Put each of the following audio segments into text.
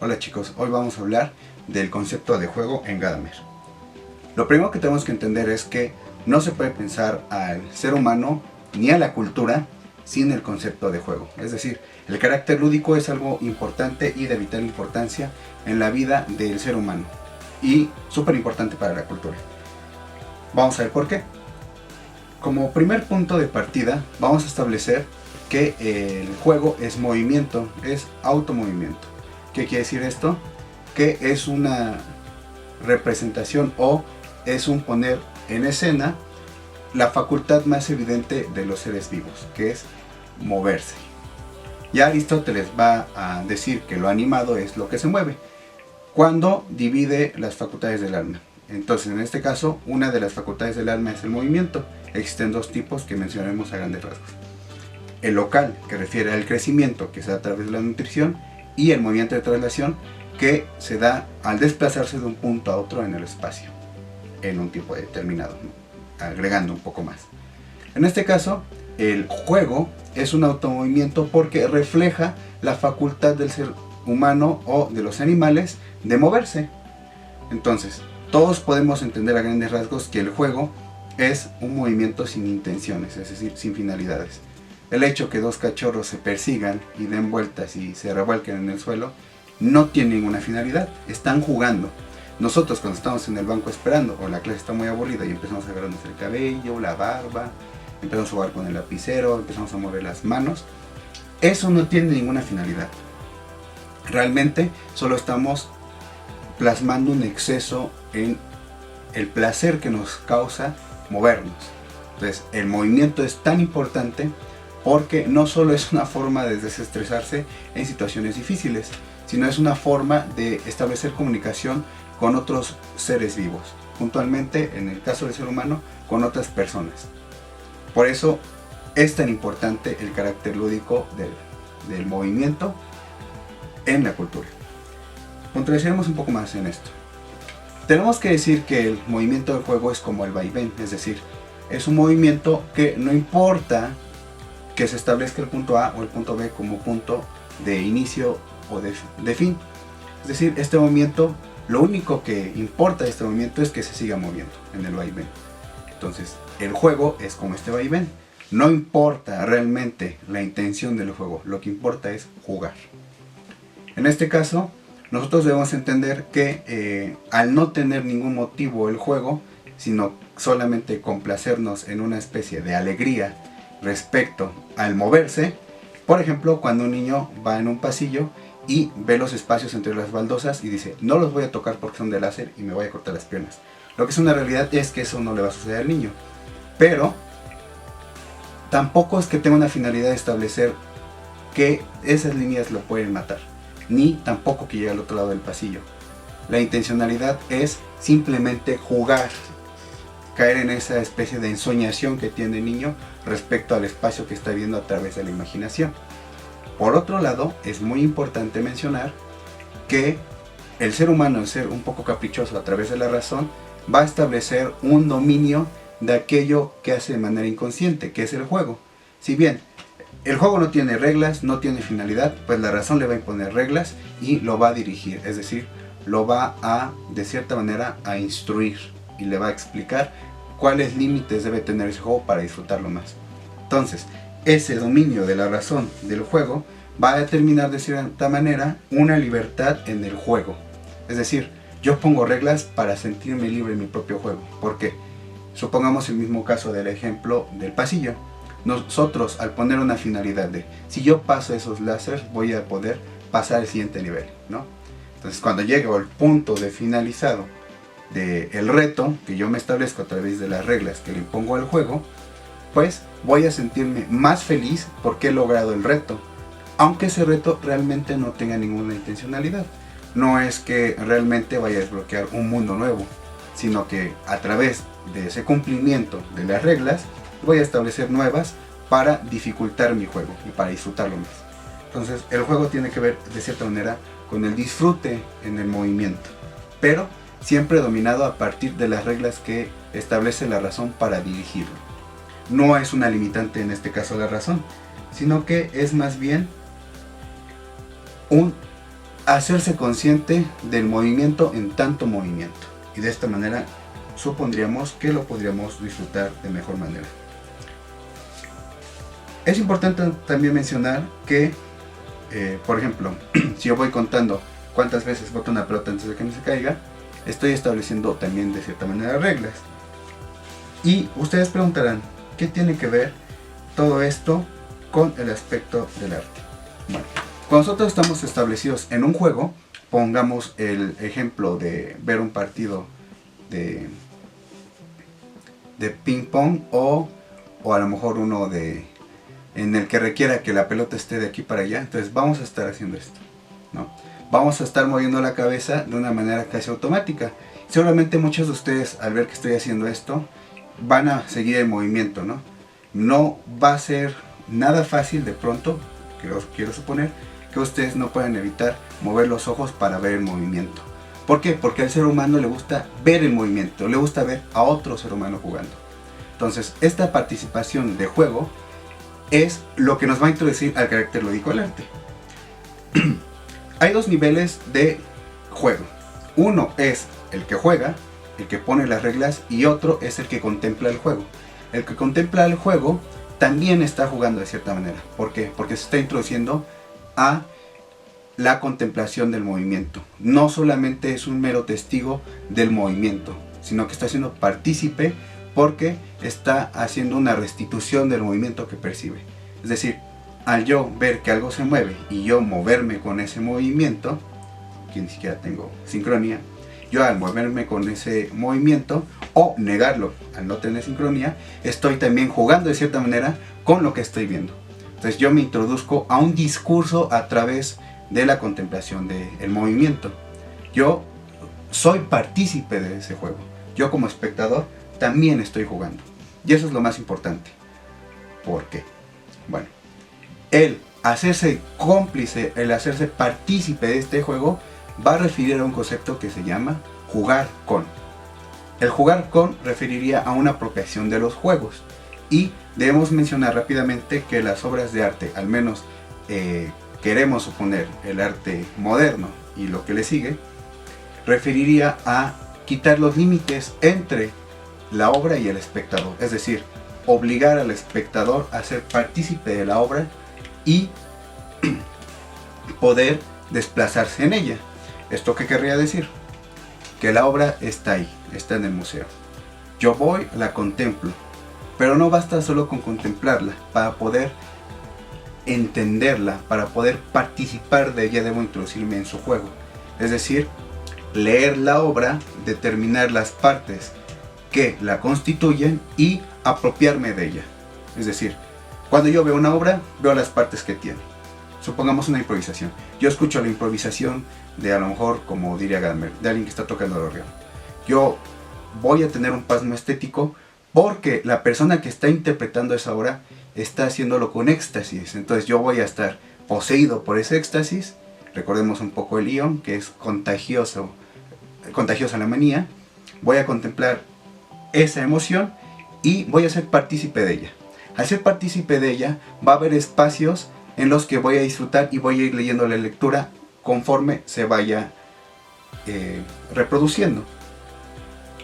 Hola chicos, hoy vamos a hablar del concepto de juego en Gadamer. Lo primero que tenemos que entender es que no se puede pensar al ser humano ni a la cultura sin el concepto de juego. Es decir, el carácter lúdico es algo importante y de vital importancia en la vida del ser humano y súper importante para la cultura. Vamos a ver por qué. Como primer punto de partida vamos a establecer que el juego es movimiento, es automovimiento. ¿Qué quiere decir esto? Que es una representación o es un poner en escena la facultad más evidente de los seres vivos, que es moverse. Ya Aristóteles va a decir que lo animado es lo que se mueve, cuando divide las facultades del alma. Entonces, en este caso, una de las facultades del alma es el movimiento. Existen dos tipos que mencionaremos a grandes rasgos. El local, que refiere al crecimiento, que se da a través de la nutrición, y el movimiento de traslación, que se da al desplazarse de un punto a otro en el espacio, en un tiempo determinado, ¿no? Agregando un poco más. En este caso, el juego es un automovimiento porque refleja la facultad del ser humano o de los animales de moverse. Entonces, todos podemos entender a grandes rasgos que el juego es un movimiento sin intenciones, es decir, sin finalidades. El hecho que dos cachorros se persigan y den vueltas y se revuelquen en el suelo no tiene ninguna finalidad, están jugando. Nosotros cuando estamos en el banco esperando o la clase está muy aburrida y empezamos a agarrarnos el cabello, la barba, empezamos a jugar con el lapicero, empezamos a mover las manos, eso no tiene ninguna finalidad. Realmente solo estamos plasmando un exceso en el placer que nos causa movernos. Entonces el movimiento es tan importante porque no solo es una forma de desestresarse en situaciones difíciles, sino es una forma de establecer comunicación con otros seres vivos, puntualmente en el caso del ser humano con otras personas. Por eso es tan importante el carácter lúdico del movimiento en la cultura. Puntualizaremos un poco más en esto. Tenemos que decir que el movimiento del juego es como el vaivén, es decir, es un movimiento que no importa que se establezca el punto A o el punto B como punto de inicio o de fin. Es decir, este movimiento, lo único que importa de este movimiento es que se siga moviendo en el vaivén. Entonces, el juego es como este vaivén. No importa realmente la intención del juego, lo que importa es jugar. En este caso, nosotros debemos entender que al no tener ningún motivo el juego, sino solamente complacernos en una especie de alegría respecto al moverse, por ejemplo, cuando un niño va en un pasillo y ve los espacios entre las baldosas y dice, no los voy a tocar porque son de láser y me voy a cortar las piernas. Lo que es una realidad es que eso no le va a suceder al niño, pero tampoco es que tenga una finalidad de establecer que esas líneas lo pueden matar, ni tampoco que llegue al otro lado del pasillo. La intencionalidad es simplemente jugar, caer en esa especie de ensoñación que tiene el niño respecto al espacio que está viendo a través de la imaginación. Por otro lado, es muy importante mencionar que el ser humano, al ser un poco caprichoso a través de la razón, va a establecer un dominio de aquello que hace de manera inconsciente, que es el juego. Si bien el juego no tiene reglas, no tiene finalidad, pues la razón le va a imponer reglas y lo va a dirigir, es decir, lo va a, de cierta manera, a instruir y le va a explicar cuáles límites debe tener ese juego para disfrutarlo más. Entonces, ese dominio de la razón del juego va a determinar de cierta manera una libertad en el juego. Es decir, yo pongo reglas para sentirme libre en mi propio juego. Porque, supongamos el mismo caso del ejemplo del pasillo. Nosotros, al poner una finalidad de si yo paso esos láseres, voy a poder pasar al siguiente nivel, ¿no? Entonces, cuando llegue al punto de finalizado del reto que yo me establezco a través de las reglas que le impongo al juego, pues voy a sentirme más feliz porque he logrado el reto, aunque ese reto realmente no tenga ninguna intencionalidad. No es que realmente vaya a desbloquear un mundo nuevo, sino que a través de ese cumplimiento de las reglas voy a establecer nuevas para dificultar mi juego y para disfrutarlo más. Entonces el juego tiene que ver de cierta manera con el disfrute en el movimiento, pero siempre dominado a partir de las reglas que establece la razón para dirigirlo. No es una limitante en este caso la razón, sino que es más bien un hacerse consciente del movimiento en tanto movimiento. Y de esta manera supondríamos que lo podríamos disfrutar de mejor manera. Es importante también mencionar que, por ejemplo, si yo voy contando cuántas veces boto una pelota antes de que me se caiga, estoy estableciendo también de cierta manera reglas. Y ustedes preguntarán, ¿qué tiene que ver todo esto con el aspecto del arte? Bueno, cuando nosotros estamos establecidos en un juego, pongamos el ejemplo de ver un partido de ping pong o a lo mejor uno en el que requiera que la pelota esté de aquí para allá. Entonces vamos a estar haciendo esto, ¿no? Vamos a estar moviendo la cabeza de una manera casi automática. Seguramente muchos de ustedes, al ver que estoy haciendo esto, van a seguir el movimiento, ¿no? No va a ser nada fácil de pronto, quiero suponer, que ustedes no puedan evitar mover los ojos para ver el movimiento. ¿Por qué? Porque al ser humano le gusta ver el movimiento, le gusta ver a otro ser humano jugando. Entonces, esta participación de juego es lo que nos va a introducir al carácter lúdico del arte. Hay dos niveles de juego. Uno es el que juega, el que pone las reglas, y otro es el que contempla el juego. El que contempla el juego también está jugando de cierta manera. ¿Por qué? Porque se está introduciendo a la contemplación del movimiento. No solamente es un mero testigo del movimiento, sino que está siendo partícipe porque está haciendo una restitución del movimiento que percibe. Es decir, al yo ver que algo se mueve y yo moverme con ese movimiento, que ni siquiera tengo sincronía, yo al moverme con ese movimiento o negarlo al no tener sincronía, estoy también jugando de cierta manera con lo que estoy viendo. Entonces yo me introduzco a un discurso a través de la contemplación del movimiento. Yo soy partícipe de ese juego. Yo como espectador también estoy jugando. Y eso es lo más importante. ¿Por qué? Bueno, el hacerse cómplice, el hacerse partícipe de este juego, va a referir a un concepto que se llama jugar con. El jugar con referiría a una apropiación de los juegos. Y debemos mencionar rápidamente que las obras de arte, al menos queremos suponer el arte moderno y lo que le sigue, referiría a quitar los límites entre la obra y el espectador. Es decir, obligar al espectador a ser partícipe de la obra y poder desplazarse en ella. ¿Esto qué querría decir? Que la obra está ahí, está en el museo. Yo voy, la contemplo, pero no basta solo con contemplarla. Para poder entenderla, para poder participar de ella, debo introducirme en su juego. Es decir, leer la obra, determinar las partes que la constituyen y apropiarme de ella. Es decir, cuando yo veo una obra, veo las partes que tiene. Supongamos una improvisación. Yo escucho la improvisación de, a lo mejor, como diría Gadamer, de alguien que está tocando el órgano. Yo voy a tener un pasmo estético porque la persona que está interpretando esa obra está haciéndolo con éxtasis. Entonces yo voy a estar poseído por ese éxtasis. Recordemos un poco el ion, que es contagiosa la manía. Voy a contemplar esa emoción y voy a ser partícipe de ella. Al ser partícipe de ella, va a haber espacios en los que voy a disfrutar y voy a ir leyendo la lectura conforme se vaya reproduciendo.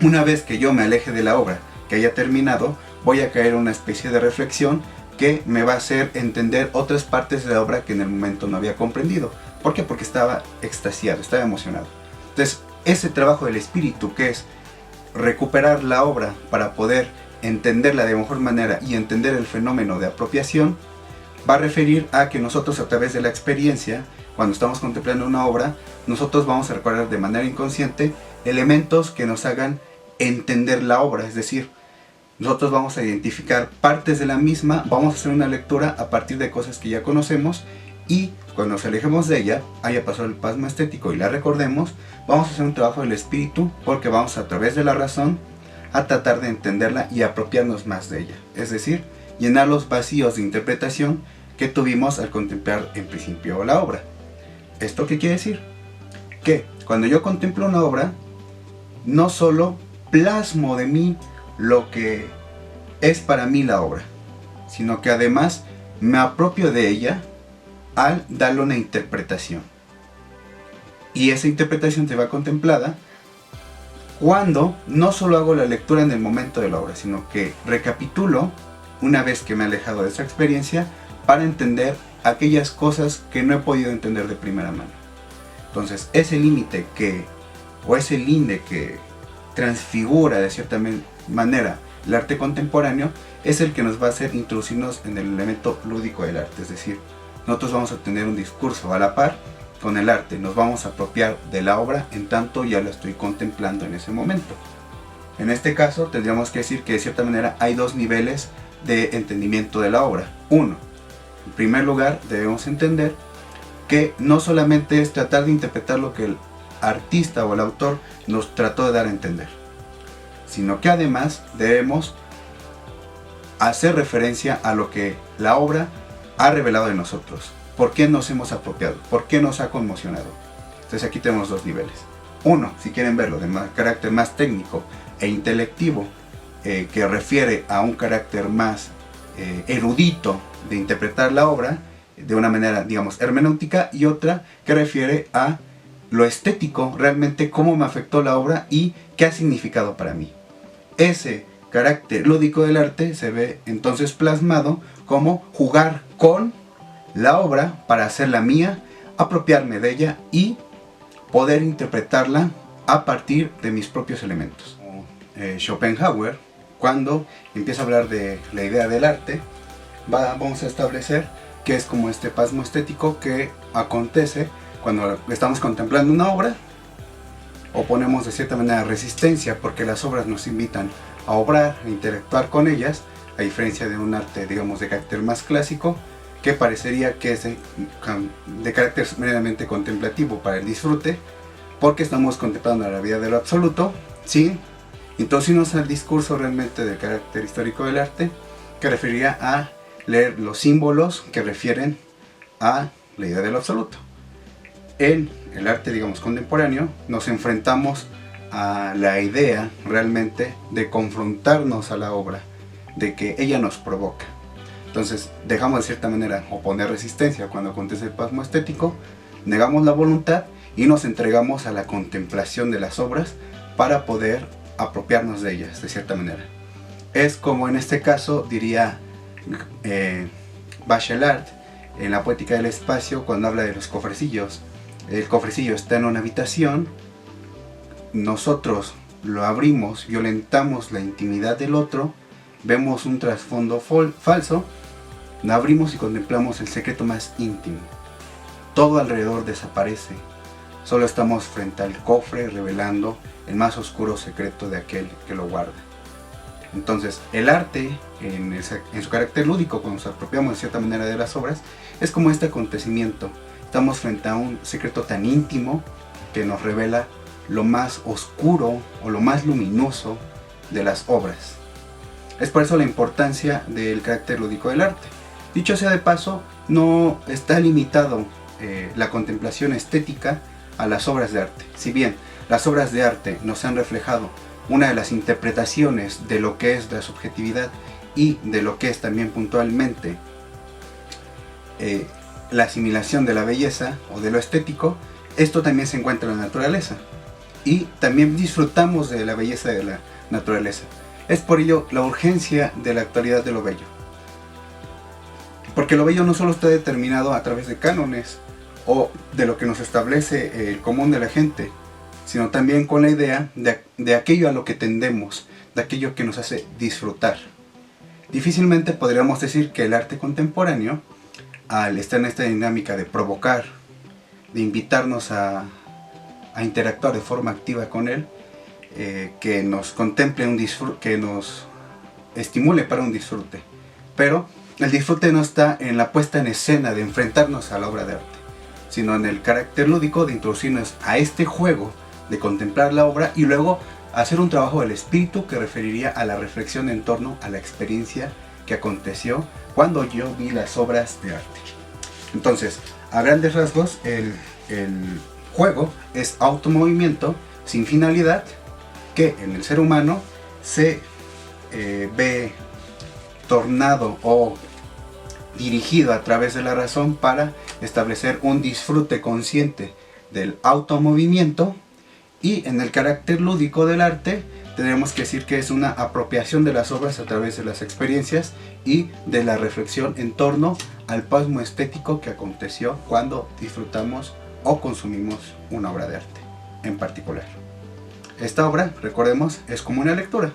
Una vez que yo me aleje de la obra, que haya terminado, voy a caer en una especie de reflexión que me va a hacer entender otras partes de la obra que en el momento no había comprendido. ¿Por qué? Porque estaba extasiado, estaba emocionado. Entonces, ese trabajo del espíritu, que es recuperar la obra para poder entenderla de mejor manera y entender el fenómeno de apropiación, va a referir a que nosotros, a través de la experiencia, cuando estamos contemplando una obra, nosotros vamos a recordar de manera inconsciente elementos que nos hagan entender la obra. Es decir, nosotros vamos a identificar partes de la misma, vamos a hacer una lectura a partir de cosas que ya conocemos, y cuando nos alejemos de ella, haya pasado el pasmo estético y la recordemos, vamos a hacer un trabajo del espíritu, porque vamos a través de la razón a tratar de entenderla y apropiarnos más de ella. Es decir, llenar los vacíos de interpretación que tuvimos al contemplar en principio la obra. ¿Esto qué quiere decir? Que cuando yo contemplo una obra, no solo plasmo de mí lo que es para mí la obra, sino que además me apropio de ella al darle una interpretación. Y esa interpretación se va contemplada cuando no solo hago la lectura en el momento de la obra, sino que recapitulo una vez que me he alejado de esa experiencia para entender aquellas cosas que no he podido entender de primera mano. Entonces, ese límite o ese linde que transfigura de cierta manera el arte contemporáneo es el que nos va a hacer introducirnos en el elemento lúdico del arte. Es decir, nosotros vamos a tener un discurso a la par con el arte, nos vamos a apropiar de la obra en tanto ya la estoy contemplando en ese momento. En este caso tendríamos que decir que de cierta manera hay dos niveles de entendimiento de la obra. Uno, en primer lugar debemos entender que no solamente es tratar de interpretar lo que el artista o el autor nos trató de dar a entender, sino que además debemos hacer referencia a lo que la obra ha revelado de nosotros. ¿Por qué nos hemos apropiado? ¿Por qué nos ha conmocionado? Entonces aquí tenemos dos niveles. Uno, si quieren verlo, de carácter más técnico e intelectivo, que refiere a un carácter más erudito de interpretar la obra de una manera, digamos, hermenéutica, y otra que refiere a lo estético, realmente cómo me afectó la obra y qué ha significado para mí. Ese carácter lúdico del arte se ve entonces plasmado como jugar con la obra para hacerla mía, apropiarme de ella y poder interpretarla a partir de mis propios elementos. Schopenhauer, cuando empieza a hablar de la idea del arte, vamos a establecer que es como este pasmo estético que acontece cuando estamos contemplando una obra, o ponemos de cierta manera resistencia porque las obras nos invitan a obrar, a interactuar con ellas, a diferencia de un arte, digamos, de carácter más clásico, que parecería que es de carácter meramente contemplativo para el disfrute, porque estamos contemplando la vida de lo absoluto, sin introducirnos al discurso realmente del carácter histórico del arte, que referiría a leer los símbolos que refieren a la idea de lo absoluto. En el arte, digamos, contemporáneo, nos enfrentamos a la idea realmente de confrontarnos a la obra, de que ella nos provoca. Entonces dejamos de cierta manera oponer resistencia cuando acontece el pasmo estético, negamos la voluntad y nos entregamos a la contemplación de las obras para poder apropiarnos de ellas de cierta manera. Es como en este caso diría Bachelard en la Poética del Espacio cuando habla de los cofrecillos. El cofrecillo está en una habitación, nosotros lo abrimos, violentamos la intimidad del otro, vemos un trasfondo falso, lo abrimos y contemplamos el secreto más íntimo. Todo alrededor desaparece, solo estamos frente al cofre revelando el más oscuro secreto de aquel que lo guarda. Entonces el arte en su carácter lúdico, cuando nos apropiamos de cierta manera de las obras, es como este acontecimiento. Estamos frente a un secreto tan íntimo que nos revela lo más oscuro o lo más luminoso de las obras. Es por eso la importancia del carácter lúdico del arte. Dicho sea de paso, no está limitado la contemplación estética a las obras de arte. Si bien las obras de arte nos han reflejado una de las interpretaciones de lo que es la subjetividad y de lo que es también puntualmente la asimilación de la belleza o de lo estético, esto también se encuentra en la naturaleza y también disfrutamos de la belleza de la naturaleza. Es por ello la urgencia de la actualidad de lo bello, porque lo bello no solo está determinado a través de cánones o de lo que nos establece el común de la gente, sino también con la idea de aquello a lo que tendemos, de aquello que nos hace disfrutar. Difícilmente podríamos decir que el arte contemporáneo, al estar en esta dinámica de provocar, de invitarnos a interactuar de forma activa con él, que nos contemple un disfrute, que nos estimule para un disfrute. Pero el disfrute no está en la puesta en escena de enfrentarnos a la obra de arte, sino en el carácter lúdico de introducirnos a este juego de contemplar la obra y luego hacer un trabajo del espíritu que referiría a la reflexión en torno a la experiencia que aconteció cuando yo vi las obras de arte. Entonces, a grandes rasgos, el juego es automovimiento sin finalidad que en el ser humano se ve tornado o dirigido a través de la razón para establecer un disfrute consciente del automovimiento, y en el carácter lúdico del arte tenemos que decir que es una apropiación de las obras a través de las experiencias y de la reflexión en torno al pasmo estético que aconteció cuando disfrutamos o consumimos una obra de arte en particular. Esta obra, recordemos, es como una lectura.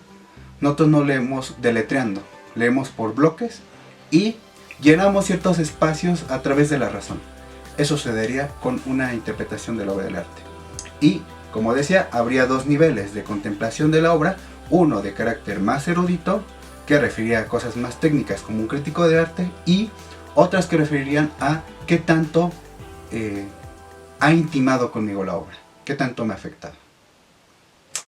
Nosotros no leemos deletreando, leemos por bloques y llenamos ciertos espacios a través de la razón. Eso sucedería con una interpretación de la obra del arte. Y, como decía, habría dos niveles de contemplación de la obra, uno de carácter más erudito, que referiría a cosas más técnicas como un crítico de arte, y otras que referirían a qué tanto ha intimado conmigo la obra, qué tanto me ha afectado.